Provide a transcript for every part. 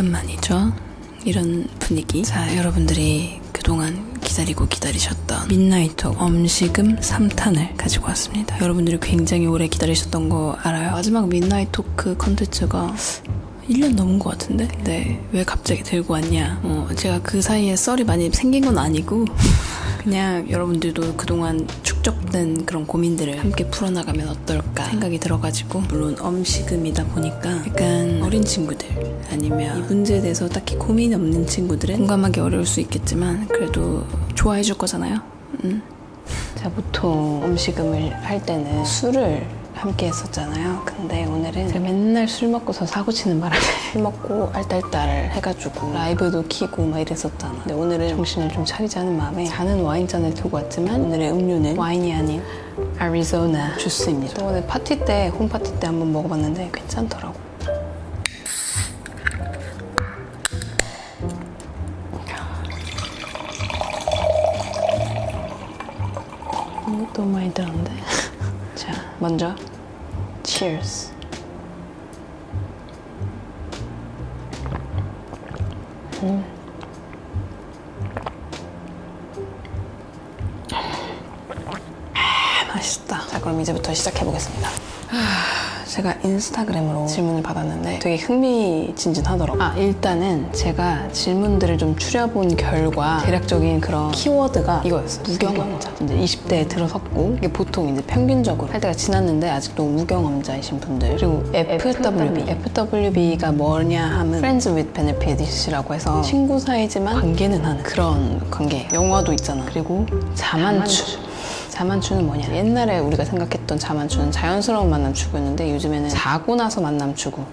오랜만이죠. 이런 분위기. 자, 여러분들이 그동안 기다리고 기다리셨던 midnighttalk 엄식음 3탄을 가지고 왔습니다. 여러분들이 굉장히 오래 기다리셨던 거 알아요? 마지막 midnighttalk 컨텐츠가 1년 넘은 것 같은데? 근데 왜 갑자기 들고 왔냐? 제가 그 사이에 썰이 많이 생긴 건 아니고 그냥 여러분들도 그동안 축적된 그런 고민들을 함께 풀어나가면 어떨까 생각이 들어가지고, 물론 엄식음이다 보니까 약간 어린 친구들 아니면 이 문제에 대해서 딱히 고민이 없는 친구들은 공감하기 어려울 수 있겠지만 그래도 좋아해 줄 거잖아요. 자, 보통 엄식음을 할 때는 술을 함께 했었잖아요. 근데 오늘은 제가 맨날 술 먹고서 사고 치는 바람에 술 먹고 알딸딸 해가지고 라이브도 키고 막 이랬었잖아. 근데 오늘은 정신을 좀 차리자는 마음에 잔은 와인잔을 들고 왔지만 오늘의 음료는 와인이 아닌 아리조나 주스입니다. 저번에 파티 때, 홈파티 때 한번 먹어봤는데 괜찮더라고. 너무 많이 들었는데. 자, 먼저 Cheers. 맛있다. 자, 그럼 이제부터 시작해 보겠습니다. 제가 인스타그램으로 질문을 받았는데 되게 흥미진진하더라고요. 일단은 제가 질문들을 좀 추려본 결과 대략적인 그런 키워드가 이거였어요. 무경험자. 이제 20대에 들어섰고, 이게 보통 이제 평균적으로 할 때가 지났는데 아직도 무경험자이신 분들. 그리고 FWB가 뭐냐 하면 Friends with Benefits이라고 해서 친구 사이지만 관계는 하는 그런 관계예요. 영화도 있잖아. 그리고 자만추. 자만추는 뭐냐? 옛날에 우리가 생각했던 자만추는 자연스러운 만남 추구였는데 요즘에는 자고 나서 만남 추구로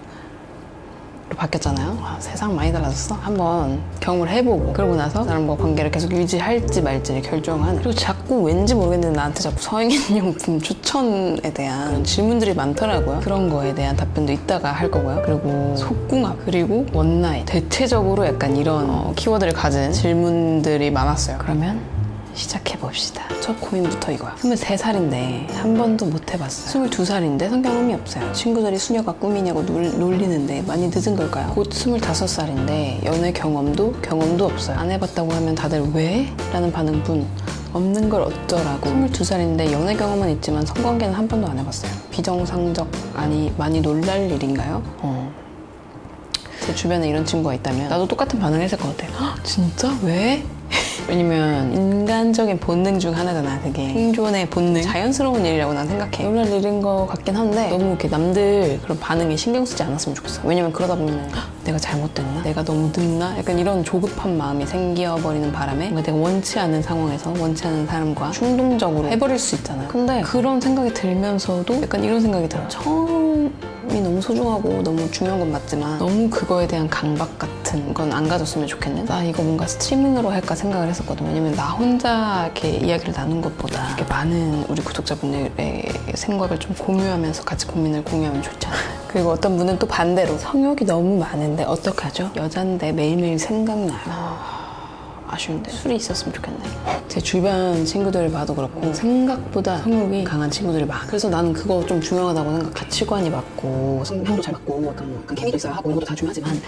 바뀌었잖아요. 세상 많이 달라졌어. 한번 경험을 해보고 그러고 나서 사람과 관계를 계속 유지할지 말지를 결정하는. 그리고 자꾸 왠지 모르겠는데 나한테 자꾸 성인용품 추천에 대한 그런 질문들이 많더라고요. 그런 거에 대한 답변도 이따가 할 거고요. 그리고 속궁합, 그리고 원나잇. 대체적으로 약간 이런 키워드를 가진 질문들이 많았어요. 그러면 시작해봅시다. 첫 고민부터 이거야. 23살인데 한 번도 못 해봤어요. 22살인데 성경험이 없어요. 친구들이 수녀가 꿈이냐고 놀리는데 많이 늦은 걸까요? 곧 25살인데 연애 경험도 없어요. 안 해봤다고 하면 다들 왜? 라는 반응뿐. 없는 걸 어쩌라고. 22살인데 연애 경험은 있지만 성관계는 한 번도 안 해봤어요. 비정상적, 아니 많이 놀랄 일인가요? 제 주변에 이런 친구가 있다면 나도 똑같은 반응을 했을 것 같아. 진짜? 왜? 왜냐면 인간적인 본능 중 하나잖아. 되게 생존의 본능, 자연스러운 일이라고 난 생각해. 놀랄 일인 것 같긴 한데 너무 이렇게 남들 그런 반응에 신경 쓰지 않았으면 좋겠어. 왜냐면 그러다 보면 내가 잘못됐나? 내가 너무 늦나? 약간 이런 조급한 마음이 생겨버리는 바람에 뭔가 내가 원치 않은 상황에서 원치 않은 사람과 충동적으로 해버릴 수 있잖아요. 근데 그런 생각이 들면서도 약간 이런 생각이 들어요. 처음이 너무 소중하고 너무 중요한 건 맞지만 너무 그거에 대한 강박 같은 건 안 가졌으면 좋겠네. 나 이거 뭔가 스트리밍으로 할까 생각을 했었거든. 왜냐면 나 혼자 이렇게 이야기를 나눈 것보다 이렇게 많은 우리 구독자분들의 생각을 좀 공유하면서 같이 고민을 공유하면 좋잖아요. 그리고 어떤 분은 또 반대로 성욕이 너무 많은데 어떡하죠? 여잔데 매일매일 생각나요. 아쉬운데 술이 있었으면 좋겠네. 제 주변 친구들을 봐도 그렇고 생각보다 성욕이 강한 친구들이 많아. 그래서 나는 그거 좀 중요하다고 생각. 가치관이 맞고 성향도 잘 맞고 약간 케미도 있어야 하고 이런 것도 다 중요하지만,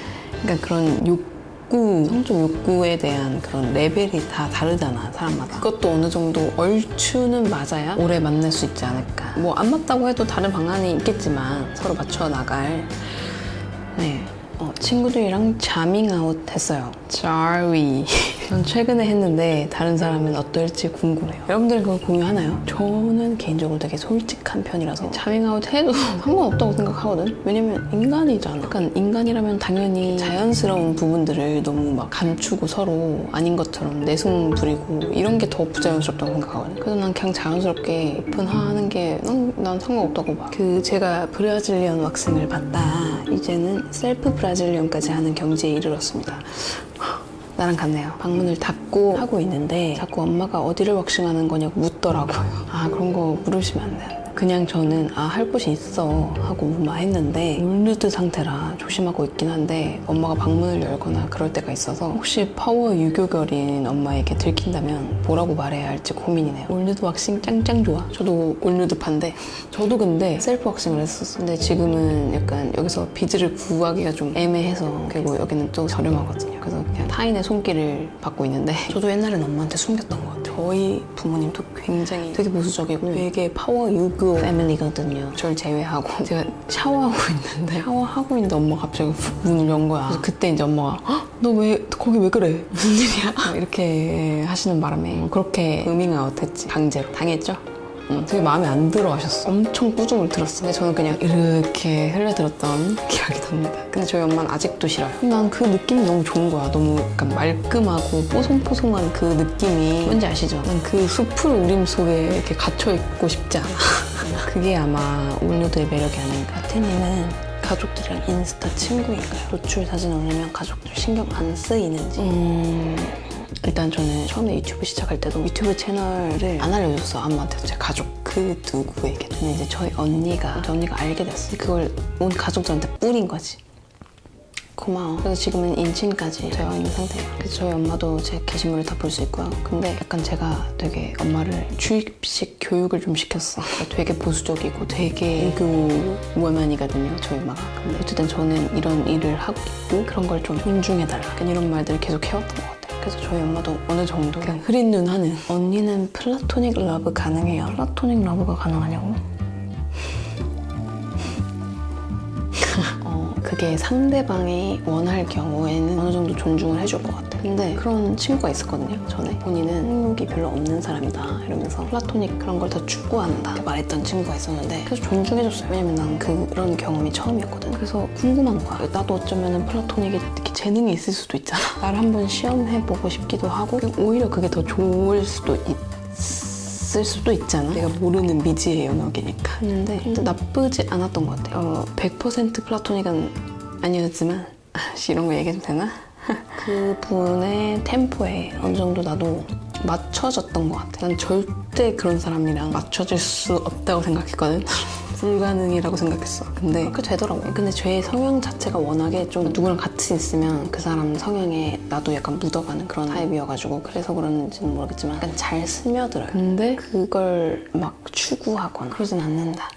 그러니까 그런 욕구, 성적 욕구에 대한 그런 레벨이 다 다르잖아, 사람마다. 그것도 어느 정도 얼추는 맞아야 오래 만날 수 있지 않을까. 뭐 안 맞다고 해도 다른 방안이 있겠지만 서로 맞춰 나갈. 네. 친구들이랑 자밍아웃 했어요. 자위. 전 최근에 했는데 다른 사람은 어떨지 궁금해요. 여러분들은 그걸 공유하나요? 저는 개인적으로 되게 솔직한 편이라서 자밍아웃 해도 상관없다고 생각하거든. 왜냐면 인간이잖아. 약간 인간이라면 당연히 자연스러운 부분들을 너무 막 감추고 서로 아닌 것처럼 내숭 부리고 이런 게 더 부자연스럽다고 생각하거든. 그래서 난 그냥 자연스럽게 오픈하는 게 난 상관없다고 봐. 제가 브라질리언 왁싱을 받다 이제는 셀프 브라질리언까지 하는 경지에 이르렀습니다. 나랑 같네요. 방문을 닫고 하고 있는데 자꾸 엄마가 어디를 왁싱하는 거냐고 묻더라고요. 그런 거 물으시면 안 돼. 그냥 저는 할 곳이 있어 하고 무마했는데 울누드 상태라 조심하고 있긴 한데 엄마가 방문을 열거나 그럴 때가 있어서 혹시 파워 유교결인 엄마에게 들킨다면 뭐라고 말해야 할지 고민이네요. 울누드 왁싱 짱짱 좋아. 저도 울누드 판데 저도 근데 셀프 왁싱을 했었어. 근데 지금은 약간 여기서 비즈를 구하기가 좀 애매해서 그리고 여기는 또 저렴하거든요. 그래서 그냥 타인의 손길을 받고 있는데 저도 옛날엔 엄마한테 숨겼던 것 같아요. 저희 부모님도 굉장히 되게 보수적이고 되게 파워 유교 패밀리거든요. 저를 제외하고 제가 샤워하고 있는데 엄마가 갑자기 문을 연 거야. 그래서 그때 이제 엄마가 너 왜 거기 왜 그래? 무슨 일이야? 이렇게 하시는 바람에 그렇게 의밍아웃 했지. 강제로 당했죠? 되게 마음에 안 들어 하셨어. 엄청 꾸중을 들었어. 근데 저는 그냥 이렇게 흘려들었던 기억이 납니다. 근데 저희 엄마는 아직도 싫어요. 난 그 느낌이 너무 좋은 거야. 너무 약간 말끔하고 뽀송뽀송한 그 느낌이 뭔지 아시죠? 난 그 숲을 우림 속에 이렇게 갇혀있고 싶지 않아. 그게 아마 울누드의 매력이 아닌가. 태님은 가족들이랑 인스타 친구인가요? 노출 사진 올리면 가족들 신경 안 쓰이는지? 일단 저는 처음에 유튜브 시작할 때도 유튜브 채널을 안 알려줬어. 엄마한테 제 가족 그 누구에게. 근데 이제 저희 언니가 알게 됐어. 그걸 온 가족들한테 뿌린 거지. 고마워. 그래서 지금은 인친까지 되어 있는 상태예요. 그래서 저희 엄마도 제 게시물을 다 볼 수 있고요. 근데 약간 제가 되게 엄마를 주입식 교육을 좀 시켰어. 되게 보수적이고 되게 유교 워먼이거든요, 저희 엄마가. 근데 어쨌든 저는 이런 일을 하고 있고 그런 걸 좀 존중해달라. 약간 이런 말들을 계속 해왔던 것 같아요. 그래서 저희 엄마도 어느 정도 그냥 흐린 눈 하는. 언니는 플라토닉 러브 가능해요? 플라토닉 러브가 가능하냐고? 그게 상대방이 원할 경우에는 어느 정도 존중을 해줄 것 같아. 근데 그런 친구가 있었거든요, 전에. 본인은 흥욕이 별로 없는 사람이다 이러면서 플라토닉 그런 걸 더 추구한다 이렇게 말했던 친구가 있었는데 그래서 존중해줬어요. 왜냐면 난 그런 경험이 처음이었거든. 그래서 궁금한 거야. 나도 어쩌면 플라토닉에 이렇게 재능이 있을 수도 있잖아. 나를 한번 시험해보고 싶기도 하고 오히려 그게 더 좋을 수도 쓸 수도 있잖아. 내가 모르는 미지의 영역이니까. 근데 나쁘지 않았던 것 같아요. 100% 플라토닉은 아니었지만 이런 거 얘기해도 되나? 그분의 템포에 어느 정도 나도 맞춰졌던 것 같아. 난 절대 그런 사람이랑 맞춰질 수 없다고 생각했거든. 불가능이라고 생각했어. 근데 그렇게 되더라고요. 근데 제 성향 자체가 워낙에 좀 누구랑 같이 있으면 그 사람 성향에 나도 약간 묻어가는 그런 타입이어가지고 그래서 그런지는 모르겠지만 약간 잘 스며들어요. 근데 그걸 막 추구하거나 그러진 않는다.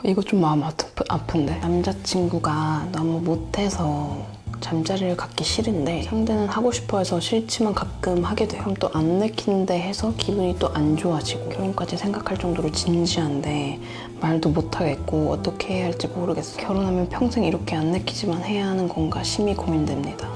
이거 좀 마음 아픈데 남자친구가 너무 못해서 잠자리를 갖기 싫은데 상대는 하고 싶어 해서 싫지만 가끔 하게 돼요. 그럼 또 안 내키는데 해서 기분이 또 안 좋아지고 결혼까지 생각할 정도로 진지한데 말도 못하겠고 어떻게 해야 할지 모르겠어요. 결혼하면 평생 이렇게 안 내키지만 해야 하는 건가 심히 고민됩니다.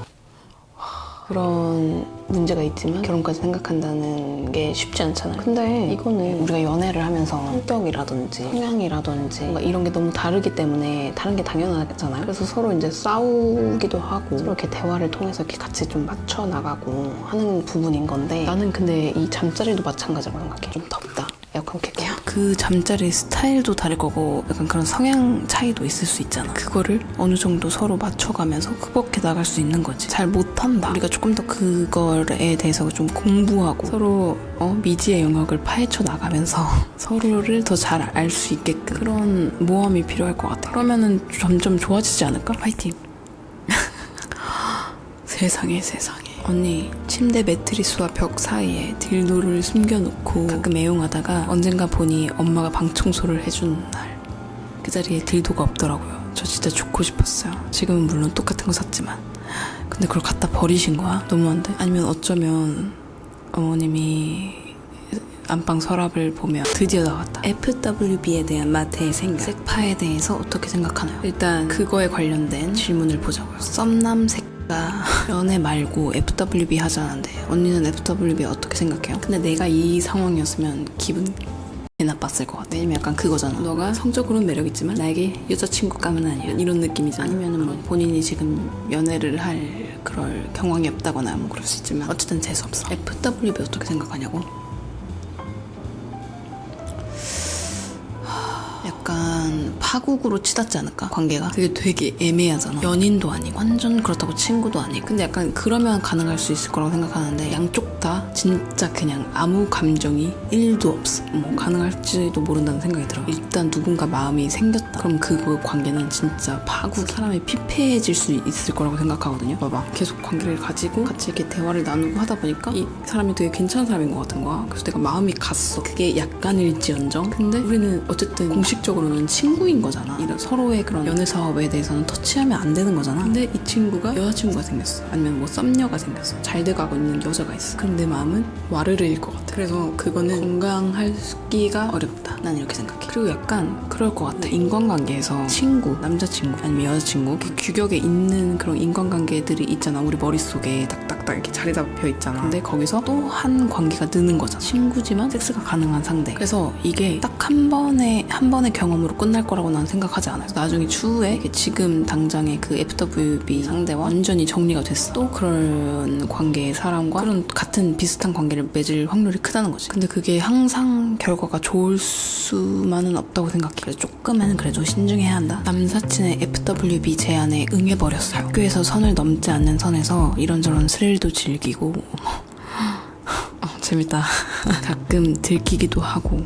그런 문제가 있지만 결혼까지 생각한다는 게 쉽지 않잖아요. 근데 이거는 우리가 연애를 하면서 성격이라든지 성향이라든지 뭔가 이런 게 너무 다르기 때문에 다른 게 당연하잖아요. 그래서 서로 이제 싸우기도 하고 서로 이렇게 대화를 통해서 이렇게 같이 좀 맞춰 나가고 하는 부분인 건데 나는 근데 이 잠자리도 마찬가지라고 생각해. 좀 덥다. 에어컨 켤게요. 그 잠자리 스타일도 다를 거고 약간 그런 성향 차이도 있을 수 있잖아. 그거를 어느 정도 서로 맞춰가면서 극복해 나갈 수 있는 거지. 잘 못한다. 우리가 조금 더 그거에 대해서 좀 공부하고 서로 미지의 영역을 파헤쳐 나가면서 서로를 더 잘 알 수 있게끔 그런 모험이 필요할 것 같아. 그러면은 점점 좋아지지 않을까? 파이팅! 세상에. 언니, 침대 매트리스와 벽 사이에 딜도를 숨겨놓고 가끔 애용하다가 언젠가 보니 엄마가 방 청소를 해준 날 그 자리에 딜도가 없더라고요. 저 진짜 죽고 싶었어요. 지금은 물론 똑같은 거 샀지만 근데 그걸 갖다 버리신 거야? 너무한데? 아니면 어쩌면 어머님이 안방 서랍을 보며 드디어 나왔다. FWB에 대한 마태의 생각, 색파에 대해서 어떻게 생각하나요? 일단 그거에 관련된 질문을 보자고요. 썸남색 연애 말고 FWB 하자는데 언니는 FWB 어떻게 생각해요? 근데 내가 이 상황이었으면 기분 나빴을 것 같아. 왜냐면 약간 그거잖아. 너가 성적으로는 매력있지만 나에게 여자친구감은 아니야. 이런 느낌이잖아. 아니면은 뭐 본인이 지금 연애를 할 그럴 경황이 없다거나 뭐 그럴 수 있지만 어쨌든 재수없어. FWB 어떻게 생각하냐고? 약간 약간 파국으로 치닫지 않을까? 관계가 그게 되게 애매하잖아. 연인도 아니고 완전 그렇다고 친구도 아니고. 근데 약간 그러면 가능할 수 있을 거라고 생각하는데 양쪽 다 진짜 그냥 아무 감정이 1도 없어. 뭐 가능할지도 모른다는 생각이 들어. 일단 누군가 마음이 생겼다. 그럼 그 관계는 진짜 파국, 사람이 피폐해질 수 있을 거라고 생각하거든요. 봐봐, 계속 관계를 가지고 같이 이렇게 대화를 나누고 하다 보니까 이 사람이 되게 괜찮은 사람인 것 같은 거야. 그래서 내가 마음이 갔어. 그게 약간일지언정. 근데 우리는 어쨌든 공식적으로는 친구인 거잖아. 이런 서로의 그런 연애 사업에 대해서는 터치하면 안 되는 거잖아. 근데 이 친구가 여자친구가 생겼어. 아니면 뭐 썸녀가 생겼어. 잘 돼가고 있는 여자가 있어. 그럼 내 마음은 와르르일 것 같아. 그래서 그거는 건강하기가 어렵다. 난 이렇게 생각해. 그리고 약간 그럴 것 같아. 인간관계에서 친구, 남자친구 아니면 여자친구 이렇게 규격에 있는 그런 인간관계들이 있잖아. 우리 머릿속에 딱딱딱 이렇게 자리 잡혀 있잖아. 근데 거기서 또 한 관계가 느는 거잖아. 친구지만 섹스가 가능한 상대. 그래서 이게 딱 한 번의 경험으로 끝날 거라고 난 생각하지 않아요. 나중에 추후에 지금 당장의 그 FWB 상대와 완전히 정리가 됐어. 또 그런 관계의 사람과 그런 같은 비슷한 관계를 맺을 확률이 크다는 거지. 근데 그게 항상 결과가 좋을 수만은 없다고 생각해. 그래서 조금은 그래도 신중해야 한다. 남사친의 FWB 제안에 응해버렸어요. 학교에서 선을 넘지 않는 선에서 이런저런 스릴도 즐기고 재밌다. 가끔 들키기도 하고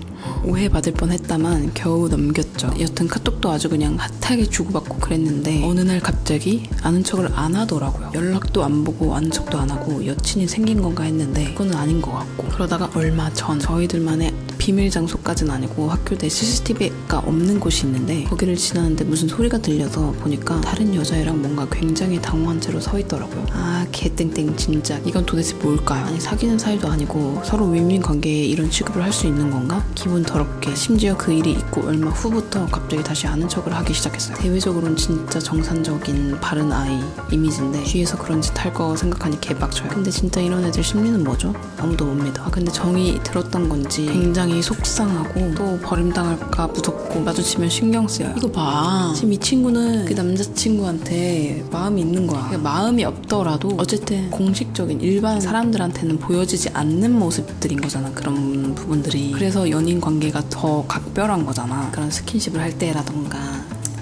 오해받을 뻔했다만 겨우 넘겼죠. 여튼 카톡도 아주 그냥 핫하게 주고받고 그랬는데 어느 날 갑자기 아는 척을 안 하더라고요. 연락도 안 보고 아는 척도 안 하고 여친이 생긴 건가 했는데 그건 아닌 것 같고. 그러다가 얼마 전 저희들만의 비밀 장소까지는 아니고 학교 내 CCTV가 없는 곳이 있는데 거기를 지나는데 무슨 소리가 들려서 보니까 다른 여자애랑 뭔가 굉장히 당황한 채로 서 있더라고요. 아 개땡땡 진짜 이건 도대체 뭘까요? 아니 사귀는 사이도 아니고 서로 윈윈 관계에 이런 취급을 할 수 있는 건가? 기분 더럽게. 심지어 그 일이 있고 얼마 후부터 갑자기 다시 아는 척을 하기 시작했어요. 대외적으로는 진짜 정상적인 바른 아이 이미지인데 뒤에서 그런 짓 할 거 생각하니 개빡쳐요. 근데 진짜 이런 애들 심리는 뭐죠? 아무도 못 믿어. 근데 정이 들었던 건지 굉장히 속상하고 또 버림당할까 무섭고 마주치면 신경 쓰여요. 이거 봐. 지금 이 친구는 그 남자친구한테 마음이 있는 거야. 그러니까 마음이 없더라도 어쨌든 공식적인 일반 사람들한테는 보여지지 않는 모습들인 거잖아. 그런 부분들이. 그래서 연인 관계가 더 각별한 거잖아. 그런 스킨십을 할 때라던가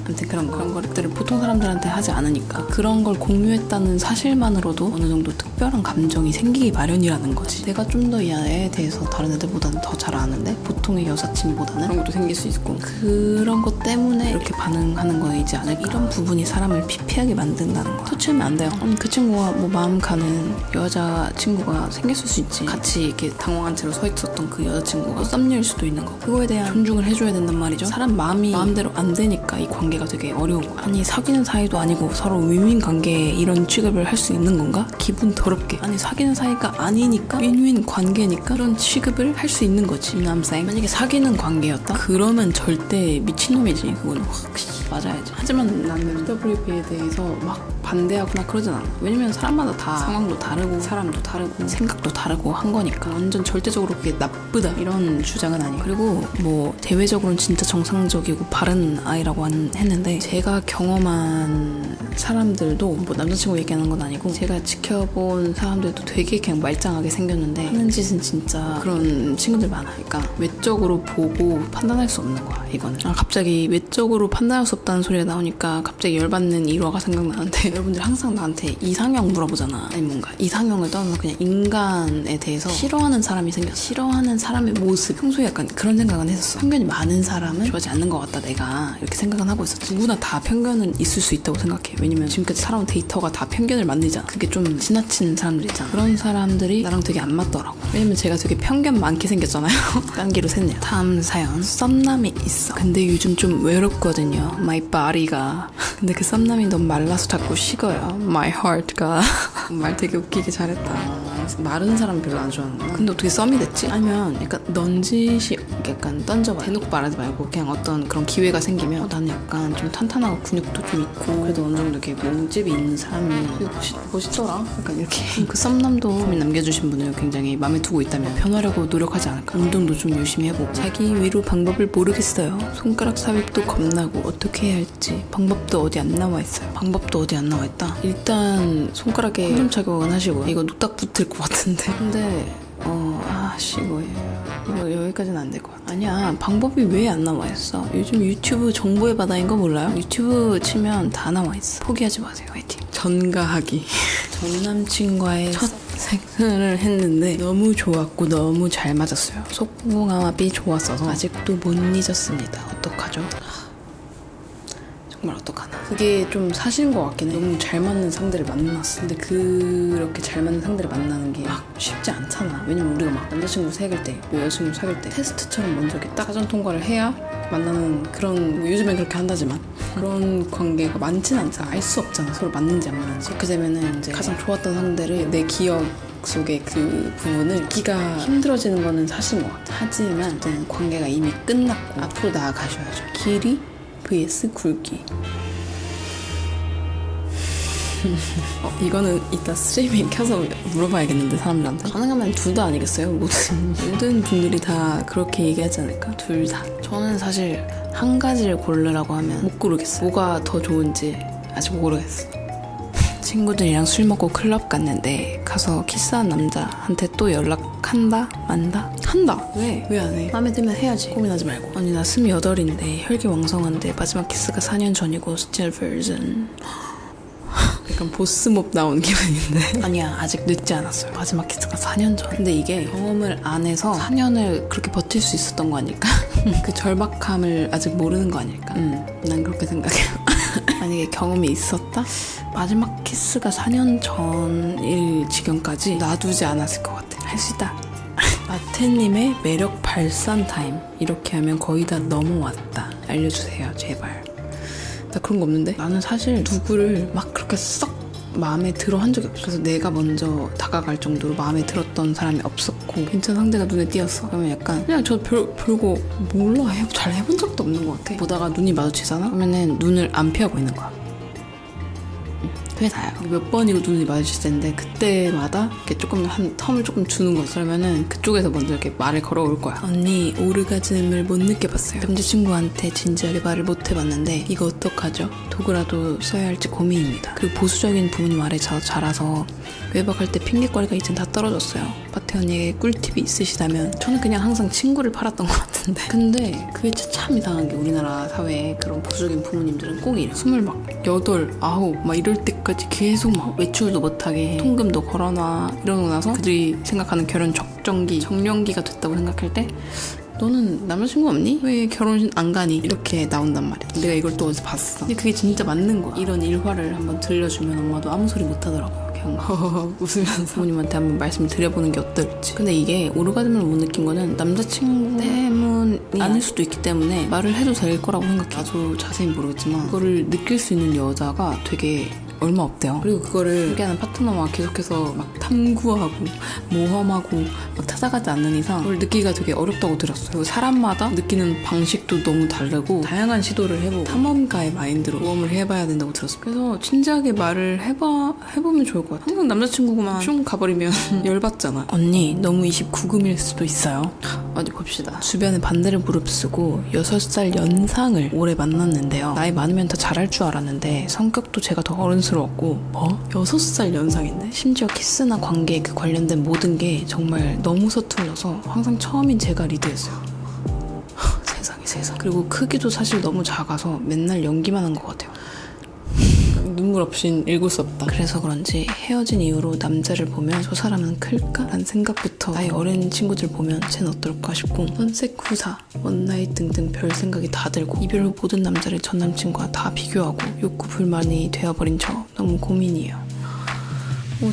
아무튼 그런 것들을 보통 사람들한테 하지 않으니까 그런 걸 공유했다는 사실만으로도 어느 정도 특별한 감정이 생기기 마련이라는 거지. 내가 좀 더 이 애에 대해서 다른 애들보다는 더 잘 아는데 보통의 여사친보다는 그런 것도 생길 수 있고 그런 것 때문에 이렇게 반응하는 거이지 않을까. 이런 부분이 사람을 피폐하게 만든다는 거. 터치하면 안 돼요. 아니 그 친구가 뭐 마음 가는 여자친구가 생겼을 수 있지. 같이 이렇게 당황한 채로 서 있었던 그 여자친구가 썸녀일 수도 있는 거. 그거에 대한 존중을 해줘야 된단 말이죠. 사람 마음이 마음대로 안 되니까 이 관계가 되게 어려운 거야. 아니 사귀는 사이도 아니고 서로 윈윈 관계에 이런 취급을 할 수 있는 건가? 기분 더럽게. 아니 사귀는 사이가 아니니까 윈윈 관계니까 그런 취급을 할 수 있는 거지. 남생 만약에 사귀는 관계였다? 그러면 절대 미친놈이지. 그거는 확 맞아야지. 하지만 나는 WP에 대해서 막 반대하거나 그러진 않아. 왜냐면 사람마다 다 상황도 다르고 사람도 다르고 생각도 다르고 한 거니까 완전 절대적으로 그게 나쁘다 이런 주장은 아니에요. 그리고 뭐 대외적으로는 진짜 정상적이고 바른 아이라고 했는데 제가 경험한 사람들도 뭐 남자친구 얘기하는 건 아니고 제가 지켜본 사람들도 되게 그냥 말짱하게 생겼는데 하는 짓은 진짜 그런 친구들 많아. 그러니까 외적으로 보고 판단할 수 없는 거야 이거는. 갑자기 외적으로 판단할 수 없다는 소리가 나오니까 갑자기 열받는 일화가 생각나는데 여러분들 항상 나한테 이상형 물어보잖아. 아니 뭔가 이상형을 떠나서 그냥 인간에 대해서 싫어하는 사람이 생겼어. 싫어하는 사람의 모습. 평소에 약간 그런 생각은 했었어. 편견이 많은 사람은 좋아하지 않는 것 같다 내가 이렇게 생각은 하고 있었지. 누구나 다 편견은 있을 수 있다고 생각해. 왜냐면 지금까지 살아온 데이터가 다 편견을 만들잖아. 그게 좀 지나친 사람들 있잖아. 그런 사람들이 나랑 되게 안 맞더라고. 왜냐면 제가 되게 편견 많게 생겼잖아요. 딴기로 샜네요. 다음 사연. 썸남이 있어. 근데 요즘 좀 외롭거든요. My body가. 근데 그 썸남이 너무 말라서 자꾸 식어요. My heart가. 말 되게 웃기게 잘했다. 마른 사람 별로 안 좋아하는구나. 근데 어떻게 썸이 됐지? 아니면 약간 넌지시 약간 던져봐. 대놓고 말하지 말고 그냥 어떤 그런 기회가 생기면 나는 약간 좀 탄탄하고 근육도 좀 있고 그래도 어느 정도 이렇게 몸집이 있는 사람이 되게 멋있더라. 약간 이렇게. 그 썸남도 고민 남겨주신 분을 굉장히 마음에 두고 있다면 변하려고 노력하지 않을까. 운동도 좀 열심히 해보고. 자기 위로 방법을 모르겠어요. 손가락 삽입도 겁나고 어떻게 해야 할지 방법도 어디 안 나와 있어요. 방법도 어디 안 나와 있다. 일단 손가락에 콘돔 착용은 하시고 이거 노딱 붙을 것 같은데. 근데 이거 여기까지는 안 될 것 같아. 아니야, 방법이 왜 안 나와 있어? 요즘 유튜브 정보의 바다인 거 몰라요? 유튜브 치면 다 나와 있어. 포기하지 마세요. 화이팅. 전가하기. 전 남친과의 첫 섹스를 했는데 너무 좋았고 너무 잘 맞았어요. 속궁합이 좋았어서 아직도 못 잊었습니다. 어떡하죠? 정말 어떡하나. 그게 좀 사실인 것 같긴 해. 너무 잘 맞는 상대를 만났어. 근데 그렇게 잘 맞는 상대를 만나는 게 막 쉽지 않잖아. 왜냐면 우리가 막 남자친구 사귈 때, 뭐 여자친구 사귈 때 테스트처럼 먼저 이렇게 딱 사전 통과를 해야 만나는 그런, 뭐 요즘엔 그렇게 한다지만 그런 관계가 많진 않잖아. 알 수 없잖아. 서로 맞는지 안 맞는지. 그렇게 되면은 이제 가장 좋았던 상대를 내 기억 속의 그 부분을 잊기가 힘들어지는 거는 사실인 것 같아. 하지만 이제 관계가 이미 끝났고 앞으로 나아가셔야죠. 길이 vs 굵기. 이거는 이따 스트리밍 켜서 물어봐야겠는데, 사람들한테. 가능하면 둘 다 아니겠어요? 모든 분들이 다 그렇게 얘기하지 않을까? 둘 다. 저는 사실 한 가지를 고르라고 하면 못 고르겠어요. 뭐가 더 좋은지 아직 모르겠어. 친구들이랑 술 먹고 클럽 갔는데 가서 키스한 남자한테 또 연락한다? 만다? 한다! 왜? 왜 안 해? 마음에 들면 해야지. 고민하지 말고. 아니, 나 28인데 혈기왕성한데 마지막 키스가 4년 전이고 still virgin. 약간 보스몹 나온 기분인데. 아니야, 아직 늦지 않았어요. 마지막 키스가 4년 전. 근데 이게 경험을 안 해서 4년을 그렇게 버틸 수 있었던 거 아닐까? 그 절박함을 아직 모르는 거 아닐까? 난 그렇게 생각해요. 만약에 경험이 있었다? 마지막 키스가 4년 전일 지경까지 놔두지 않았을 것 같아. 할 수 있다. 마태님의 매력 발산 타임. 이렇게 하면 거의 다 넘어왔다. 알려주세요, 제발. 나 그런 거 없는데? 나는 사실 누구를 막 그렇게 썩 마음에 들어 한 적이 없어. 그래서 내가 먼저 다가갈 정도로 마음에 들었던 사람이 없었고 괜찮은 상대가 눈에 띄었어. 그러면 약간 그냥 저 별거 몰라. 잘 해본 적도 없는 것 같아. 보다가 눈이 마주치잖아? 그러면은 눈을 안 피하고 있는 거야. 그게 다야. 몇 번이고 눈이 마주칠 텐데 그때마다 이렇게 조금 한 텀을 조금 주는 거지. 그러면은 그쪽에서 먼저 이렇게 말을 걸어올 거야. 언니, 오르가즘을 못 느껴봤어요. 남자친구한테 진지하게 말을 못 해봤는데 이거 어떡하죠? 도구라도 써야 할지 고민입니다. 그리고 보수적인 부모님 아래 자라서 외박할 때 핑계거리가 이젠 다 떨어졌어요. 마태 언니에게 꿀팁이 있으시다면. 저는 그냥 항상 친구를 팔았던 것 같은데. 근데 그게 참 이상한 게 우리나라 사회에 그런 보수적인 부모님들은 꼭 이래. 28, 9 막 이럴 때까지 계속 막 외출도 못하게 해. 통금도 걸어놔. 이러고 나서 그들이 생각하는 결혼 정년기가 됐다고 생각할 때 너는 남자친구 없니? 왜 결혼식 안 가니? 이렇게 나온단 말이야. 내가 이걸 또 어디서 봤어. 근데 그게 진짜 맞는 거야. 이런 일화를 한번 들려주면 엄마도 아무 소리 못 하더라고요. 그냥 허허허 웃으면서 부모님한테 한번 말씀을 드려보는 게 어떨지. 근데 이게 오르가즘을 못 느낀 거는 남자친구 때문이 아닐 수도 있기 때문에 말을 해도 될 거라고 생각해. 나도 자세히 모르겠지만 그거를 느낄 수 있는 여자가 되게 얼마 없대요. 그리고 그거를 함께하는 파트너와 계속해서 막 탐구하고 모험하고 막 찾아가지 않는 이상 그걸 느끼기가 되게 어렵다고 들었어요. 그리고 사람마다 느끼는 방식도 너무 다르고 다양한 시도를 해보고 탐험가의 마인드로 모험을 해봐야 된다고 들었어요. 그래서 진지하게 말을 해보면 좋을 것 같아요. 항상 남자친구만 슝 가버리면 열받잖아. 언니, 너무 29금일 수도 있어요. 어디 봅시다. 주변에 반대를 무릅쓰고 6살 연상을 올해 만났는데요. 나이 많으면 더 잘할 줄 알았는데 성격도 제가 더 어른스러웠고 6살 연상인데? 심지어 키스나 관계에 그 관련된 모든 게 정말 너무 서툴러서 항상 처음인 제가 리드했어요. 세상에. 그리고 크기도 사실 너무 작아서 맨날 연기만 한 것 같아요. 눈물 없인 읽을 수 없다. 그래서 그런지 헤어진 이후로 남자를 보면 저 사람은 클까? 라는 생각부터 나이 어린 친구들 보면 쟤는 어떨까 싶고 선색 후사, 원나잇 등등 별 생각이 다 들고 이별 후 모든 남자를 전 남친과 다 비교하고 욕구 불만이 되어버린 저 너무 고민이에요.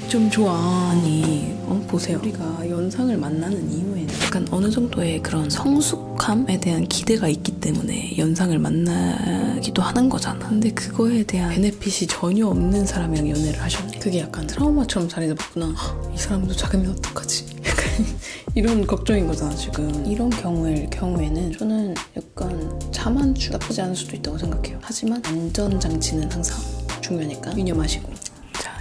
좀 좋아. 아니, 보세요. 우리가 연상을 만나는 이유에는 약간 어느 정도의 그런 성숙함에 대한 기대가 있기 때문에 연상을 만나기도 하는 거잖아. 근데 그거에 대한 베네핏이 전혀 없는 사람이랑 연애를 하셨네. 그게 약간 트라우마처럼 자리 잡았구나. 이 사람도 작으면 어떡하지? 약간 이런 걱정인 거잖아, 지금. 이런 경우에는 저는 약간 자만추 나쁘지 않을 수도 있다고 생각해요. 하지만 안전장치는 항상 중요하니까 유념하시고.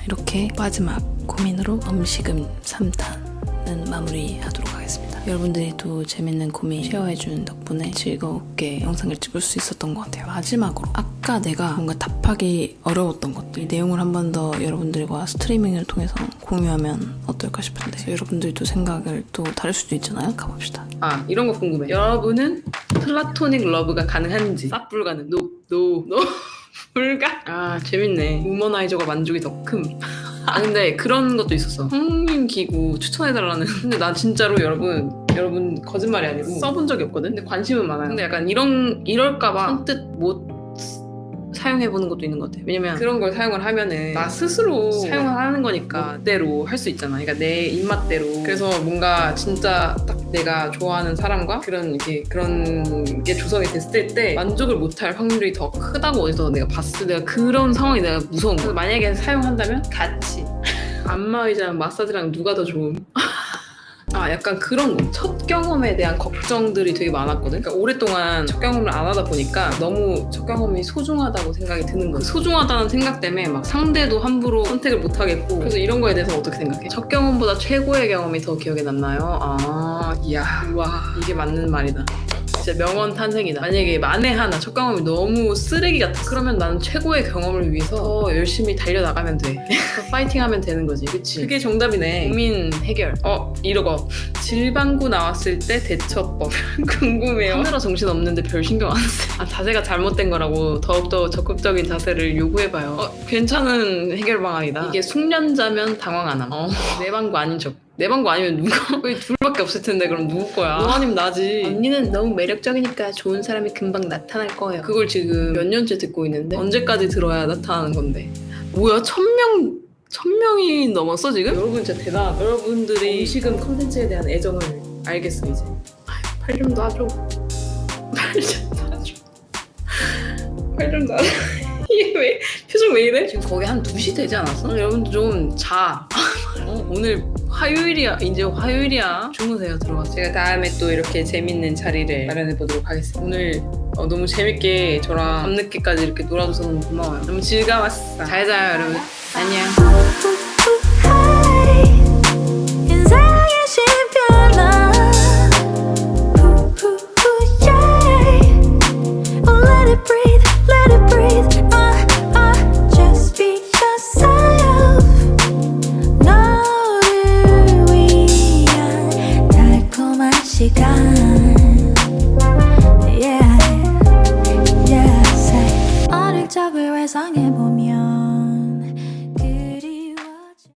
이렇게 마지막 고민으로 음식은 3탄은 마무리하도록 하겠습니다. 여러분들이 또 재밌는 고민 쉐어해준 덕분에 즐겁게 영상을 찍을 수 있었던 것 같아요. 마지막으로 아까 내가 뭔가 답하기 어려웠던 것들, 이 내용을 한 번 더 여러분들과 스트리밍을 통해서 공유하면 어떨까 싶은데 여러분들도 생각을 또 다를 수도 있잖아요. 가봅시다. 아, 이런 거 궁금해. 여러분은 플라토닉 러브가 가능한지? 쌉 불가능. 노 불가? 아, 재밌네. 우머나이저가 만족이 더 큼. 아, 근데 그런 것도 있었어. 성인 기구 추천해달라는. 근데 난 진짜로 여러분 거짓말이 아니고 써본 적이 없거든. 근데 관심은 많아요. 근데 약간 이럴까봐 선뜻 못 사용해보는 것도 있는 것 같아. 왜냐면 그런 걸 사용을 하면은 나 스스로 사용을 하는 거니까 그대로 할 수 있잖아. 그러니까 내 입맛대로. 그래서 뭔가 진짜 딱 내가 좋아하는 사람과 그런 게 조성이 됐을 때 만족을 못할 확률이 더 크다고 어디서 내가 봤을 때 내가 그런 상황이 내가 무서운 거야. 그래서 만약에 사용한다면 같이 안마의자랑 마사지랑 누가 더 좋음? 아, 약간 그런 거. 첫 경험에 대한 걱정들이 되게 많았거든. 그러니까 오랫동안 첫 경험을 안 하다 보니까 너무 첫 경험이 소중하다고 생각이 드는 거야. 소중하다는 생각 때문에 막 상대도 함부로 선택을 못 하겠고. 그래서 이런 거에 대해서 어떻게 생각해? 첫 경험보다 최고의 경험이 더 기억에 남나요? 아, 이야, 와, 이게 맞는 말이다. 진짜 명언 탄생이다. 만약에 만에 하나 첫 경험이 너무 쓰레기 같아. 그러면 나는 최고의 경험을 위해서 더 열심히 달려나가면 돼. 더 파이팅하면 되는 거지. 그치? 그게 정답이네. 고민 해결. 이러고 질방구 나왔을 때 대처법. 궁금해요. 하느라 정신 없는데 별 신경 안 써. 아, 자세가 잘못된 거라고 더욱더 적극적인 자세를 요구해봐요. 괜찮은 해결 방안이다. 이게 숙련자면 당황 안 함. 내 방구 아닌 척. 내 방구 아니면 누가? 거의 둘밖에 없을 텐데 그럼 누구 거야? 너 아니면 나지. 언니는 너무 매력적이니까 좋은 사람이 금방 나타날 거예요. 그걸 지금 몇 년째 듣고 있는데 언제까지 들어야 나타나는 건데. 뭐야, 1000명이 넘었어 지금? 여러분 진짜 대단하다. 여러분들이 지금 컨텐츠에 대한 애정을 알겠어 이제. 팔 좀 놔줘. 팔 좀 놔줘. 팔 좀 놔줘. 이게 왜 표정 왜 이래? 지금 거의 한 2시 되지 않았어? 여러분들 좀 자. 오늘 화요일이야. 이제 화요일이야. 주무세요. 들어가서. 제가 다음에 또 이렇게 재밌는 자리를 마련해 보도록 하겠습니다. 오늘 너무 재밌게 저랑 밤늦게까지 이렇게 놀아줘서 너무 고마워요. 너무 즐거웠어. 잘 자요 여러분. 안녕. 어릴 적을 회상해보면